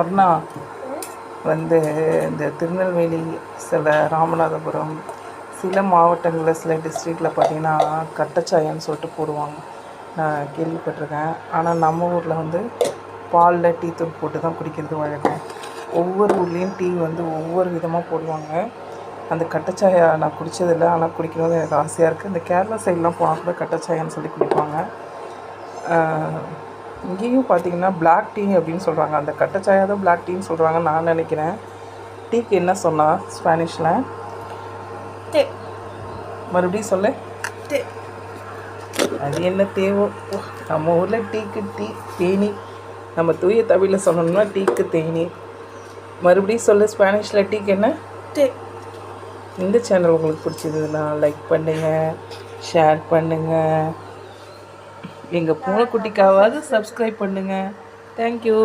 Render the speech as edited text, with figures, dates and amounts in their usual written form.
சொன்னா வந்து இந்த திருநெல்வேலி, சில ராமநாதபுரம், சில மாவட்டங்களில் சில டிஸ்ட்ரிக்டில் பார்த்திங்கன்னா கட்டச்சாயம்னு சொல்லிட்டு போடுவாங்க. நான் கேள்விப்பட்டிருக்கேன். ஆனால் நம்ம ஊரில் வந்து பாலில் டீ தூள் போட்டு தான் குடிக்கிறது வழக்கம். ஒவ்வொரு ஊர்லேயும் டீ வந்து ஒவ்வொரு விதமாக போடுவாங்க. அந்த கட்டச்சாயா நான் குடித்ததில்லை, ஆனால் குடிக்கணும்னு எனக்கு ஆசையாக இருக்குது. இந்த கேரளா சைட்லாம் போனால் கூட கட்டச்சாயான்னு சொல்லி குடிப்பாங்க. இங்கேயும் பார்த்திங்கன்னா பிளாக் டீ அப்படின்னு சொல்கிறாங்க. அந்த கட்டச்சாயா தான் பிளாக் டீன்னு சொல்கிறாங்கன்னு நான் நினைக்கிறேன். டீக்கு என்ன சொன்னால் ஸ்பானிஷில் மறுபடியும் சொல்ல அது என்ன தேவோ. நம்ம ஊரில் டீக்கு டீ தேனி, நம்ம தூய தமிழில் சொல்லணும்னா டீக்கு தேனி. மறுபடியும் சொல்ல ஸ்பானிஷில் டீக்கு என்ன டே. இந்த சேனல் உங்களுக்கு பிடிச்சதுன்னா லைக் பண்ணுங்கள், ஷேர் பண்ணுங்கள், எங்கள் பூனைக்குட்டிக்காவது சப்ஸ்கிரைப் பண்ணுங்கள். தேங்க்யூ.